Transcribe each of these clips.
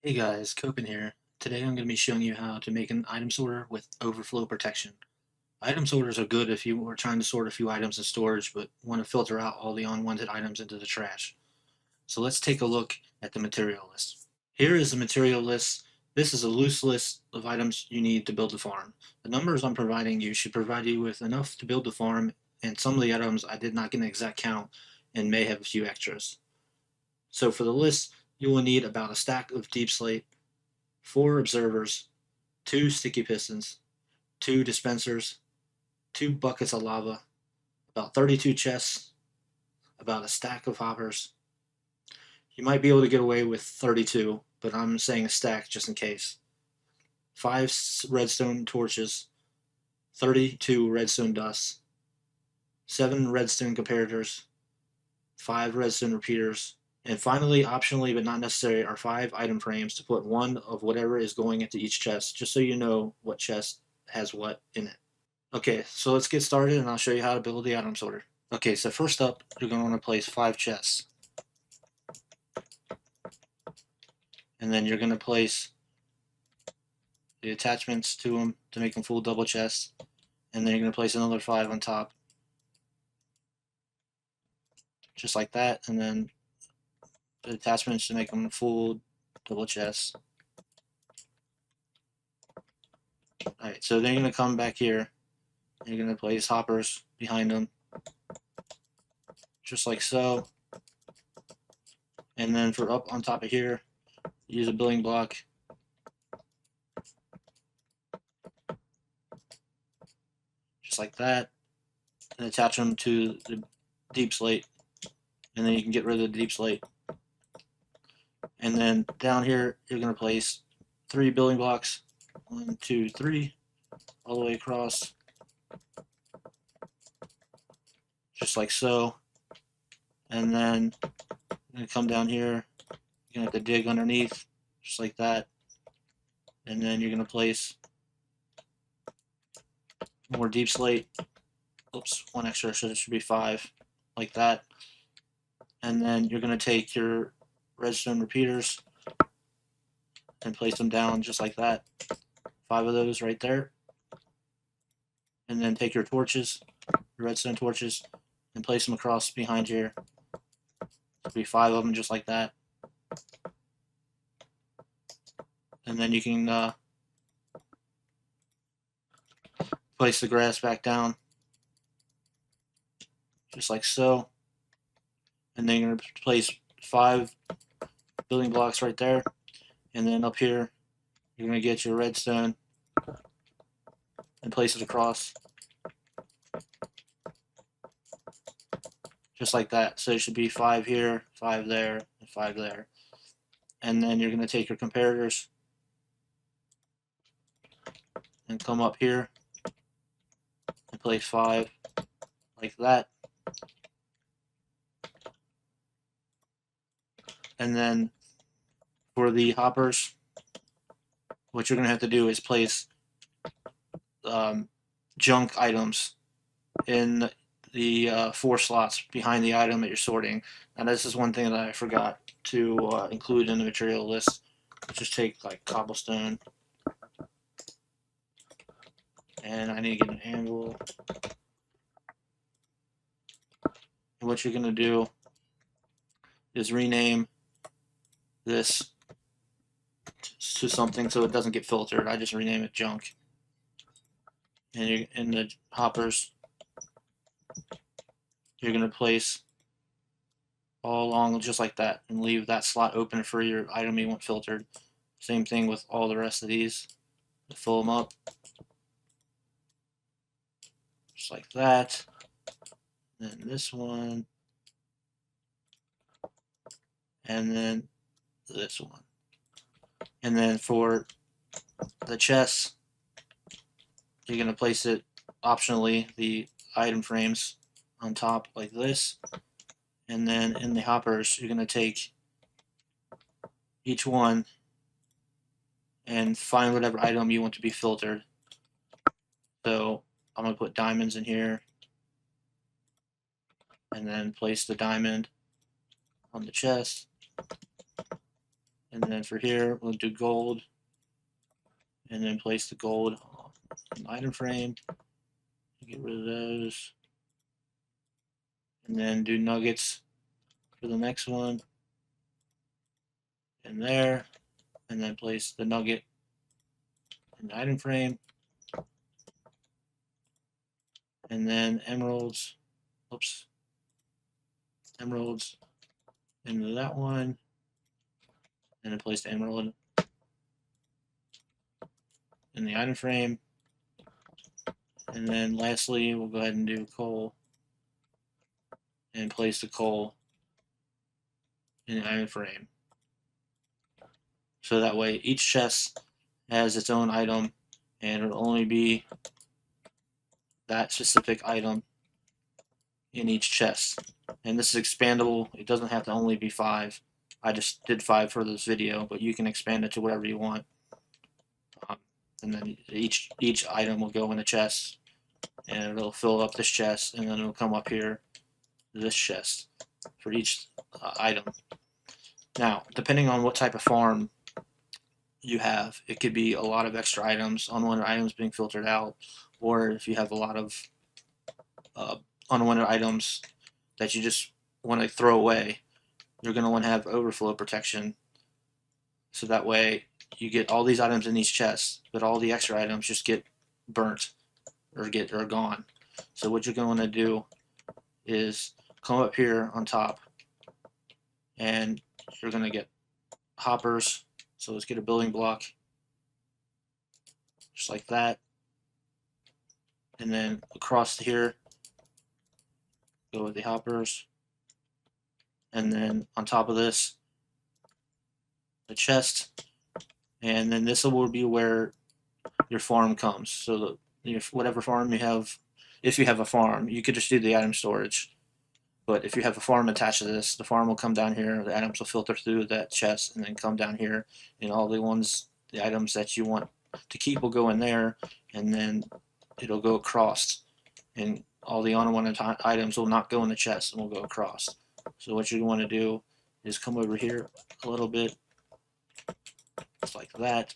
Hey guys, Copen here. Today I'm going to be showing you how to make an item sorter with overflow protection. Item sorters are good if you are trying to sort a few items in storage but want to filter out all the unwanted items into the trash. So let's take a look at the material list. Here is the material list. This is a loose list of items you need to build the farm. The numbers I'm providing you should provide you with enough to build the farm, and some of the items I did not get an exact count and may have a few extras. So for the list, you will need about a stack of deep slate, 4 observers, 2 sticky pistons, 2 dispensers, 2 buckets of lava, about 32 chests, about a stack of hoppers. You might be able to get away with 32, but I'm saying a stack just in case. 5 redstone torches, 32 redstone dusts, 7 redstone comparators, 5 redstone repeaters, and finally, optionally but not necessary, are 5 item frames to put one of whatever is going into each chest, just so you know what chest has what in it. Okay, so let's get started and I'll show you how to build the item sorter. Okay, so first up, you're going to want to place 5 chests. And then you're going to place the attachments to them to make them full double chests. And then you're going to place another 5 on top. Just like that. And then the attachments to make them full double chests. Alright, so then you're going to come back here. And you're going to place hoppers behind them. Just like so. And then for up on top of here, use a building block. Just like that. And attach them to the deep slate. And then you can get rid of the deep slate. And then down here, you're going to place 3 building blocks. 1, 2, 3, all the way across. Just like so. And then you're going to come down here. You're going to have to dig underneath, just like that. And then you're going to place more deep slate. Oops, 1 extra, so it should be 5, like that. And then you're going to take your redstone repeaters and place them down just like that. 5 of those right there. And then take your torches, your redstone torches, and place them across behind here. There'll be 5 of them just like that. And then you can place the grass back down, just like so. And then you're going to place 5 building blocks right there. And then up here, you're going to get your redstone and place it across, just like that. So it should be 5 here, 5 there, and 5 there. And then you're going to take your comparators and come up here and place 5 like that. And then for the hoppers, what you're going to have to do is place junk items in the 4 slots behind the item that you're sorting. Now this is one thing that I forgot to include in the material list. Just take like cobblestone, and I need to get an anvil. And what you're going to do is rename this to something so it doesn't get filtered. I just rename it junk. And you're, in the hoppers, you're going to place all along just like that and leave that slot open for your item you want filtered. Same thing with all the rest of these. Fill them up just like that. Then this one, and then this one. And then for the chest, you're going to place it optionally, the item frames on top like this. And then in the hoppers, you're going to take each one and find whatever item you want to be filtered. So I'm going to put diamonds in here and then place the diamond on the chest. And then for here, we'll do gold, and then place the gold in the item frame. Get rid of those. And then do nuggets for the next one. And there. And then place the nugget in the item frame. And then emeralds. Oops. Emeralds into that one. And then place the emerald in the item frame. And then lastly, we'll go ahead and do coal and place the coal in the item frame. So that way each chest has its own item and it'll only be that specific item in each chest. And this is expandable. It doesn't have to only be 5. I just did 5 for this video, but you can expand it to whatever you want. And then each item will go in a chest, and it'll fill up this chest, and then it'll come up here to this chest for each item. Now, depending on what type of farm you have, it could be a lot of extra items, unwanted items being filtered out, or if you have a lot of unwanted items that you just want to throw away, you're going to want to have overflow protection, so that way you get all these items in these chests, but all the extra items just get burnt or gone. So what you're going to do is come up here on top, and you're going to get hoppers. So let's get a building block, just like that, and then across here, go with the hoppers, and then on top of this, the chest, and then this will be where your farm comes. So whatever farm you have, if you have a farm, you could just do the item storage. But if you have a farm attached to this, the farm will come down here, the items will filter through that chest and then come down here, and all the items that you want to keep will go in there, and then it'll go across, and all the unwanted items will not go in the chest and will go across. So what you want to do is come over here a little bit, just like that,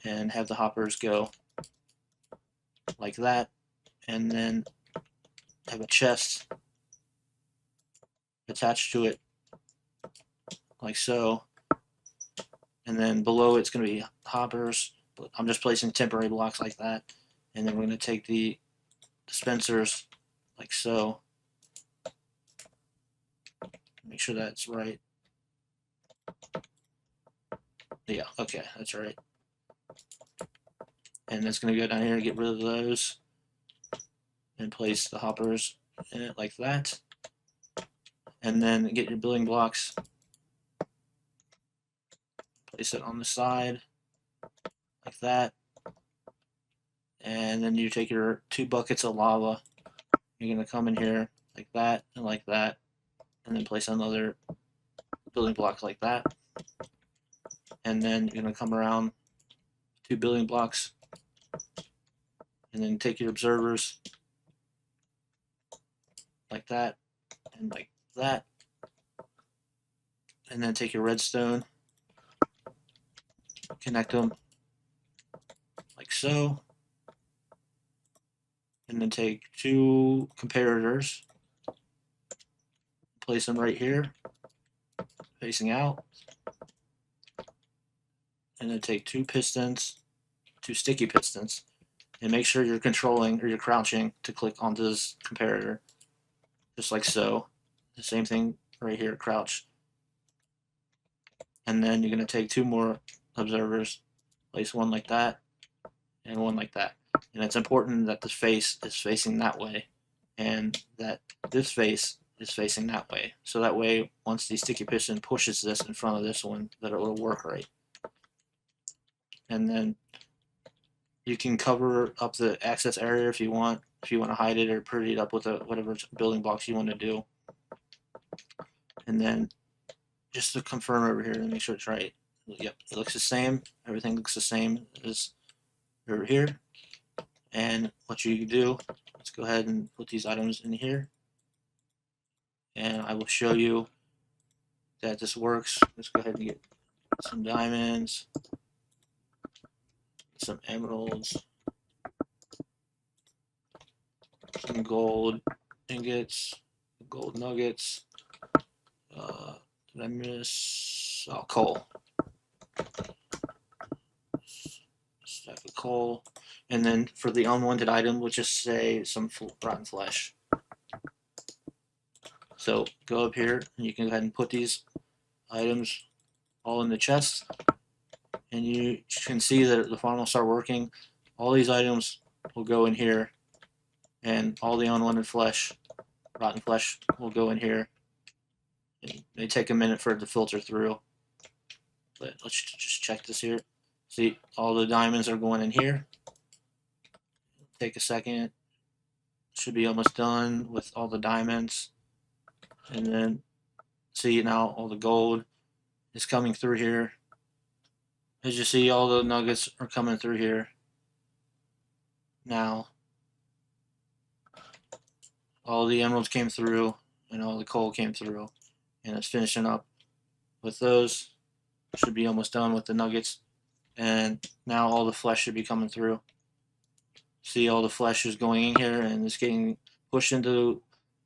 and have the hoppers go like that, and then have a chest attached to it like so, and then below it's going to be hoppers, but I'm just placing temporary blocks like that, and then we're going to take the dispensers like so, make sure that's right. Yeah, okay, that's right. And it's going to go down here and get rid of those and place the hoppers in it like that, and then get your building blocks, place it on the side like that, and then you take your 2 buckets of lava, you're going to come in here like that, and then place another building block like that, and then you're going to come around 2 building blocks, and then take your observers like that and like that, and then take your redstone, connect them like so, and then take 2 comparators, place them right here facing out, and then take 2 pistons, 2 sticky pistons, and make sure you're controlling or you're crouching to click onto this comparator, just like so. The same thing right here, crouch. And then you're going to take 2 more observers, place one like that and one like that. And it's important that the face is facing that way and that this face is facing that way. So that way, once the sticky piston pushes this in front of this one, that it will work right. And then you can cover up the access area if you want to hide it or pretty it up with whatever building blocks you want to do. And then just to confirm over here to make sure it's right. Yep, it looks the same. Everything looks the same as over here. And what you do, let's go ahead and put these items in here. And I will show you that this works. Let's go ahead and get some diamonds, some emeralds, some gold ingots, gold nuggets. Did I miss? Oh, coal. Stack of coal. And then for the unwanted item, we'll just say some rotten flesh. So go up here, and you can go ahead and put these items all in the chest. And you can see that the farm will start working. All these items will go in here, and all the unwanted flesh, rotten flesh, will go in here. It may take a minute for it to filter through, but let's just check this here. See, all the diamonds are going in here. Take a second. Should be almost done with all the diamonds. And then see now all the gold is coming through here. As you see, all the nuggets are coming through here. Now, all the emeralds came through and all the coal came through. And it's finishing up with those. Should be almost done with the nuggets. And now all the flesh should be coming through. See, all the flesh is going in here and it's getting pushed into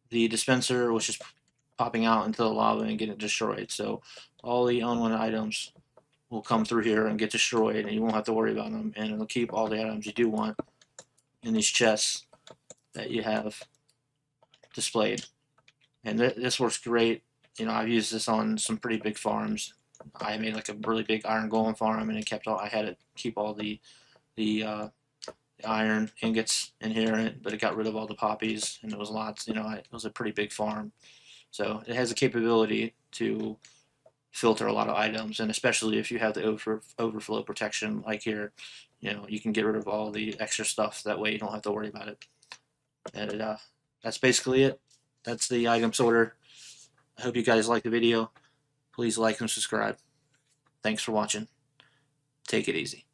the dispenser, which is popping out into the lava and getting destroyed. So all the unwanted items will come through here and get destroyed, and you won't have to worry about them. And it'll keep all the items you do want in these chests that you have displayed. And this works great. You know, I've used this on some pretty big farms. I made like a really big iron golem farm, and it kept all. I had to keep all the iron ingots in here, but it got rid of all the poppies, and it was lots. You know, it was a pretty big farm, so it has the capability to filter a lot of items, and especially if you have the overflow protection like here, you know, you can get rid of all the extra stuff. That way, you don't have to worry about it. And that's basically it. That's the item sorter. I hope you guys like the video. Please like and subscribe. Thanks for watching. Take it easy.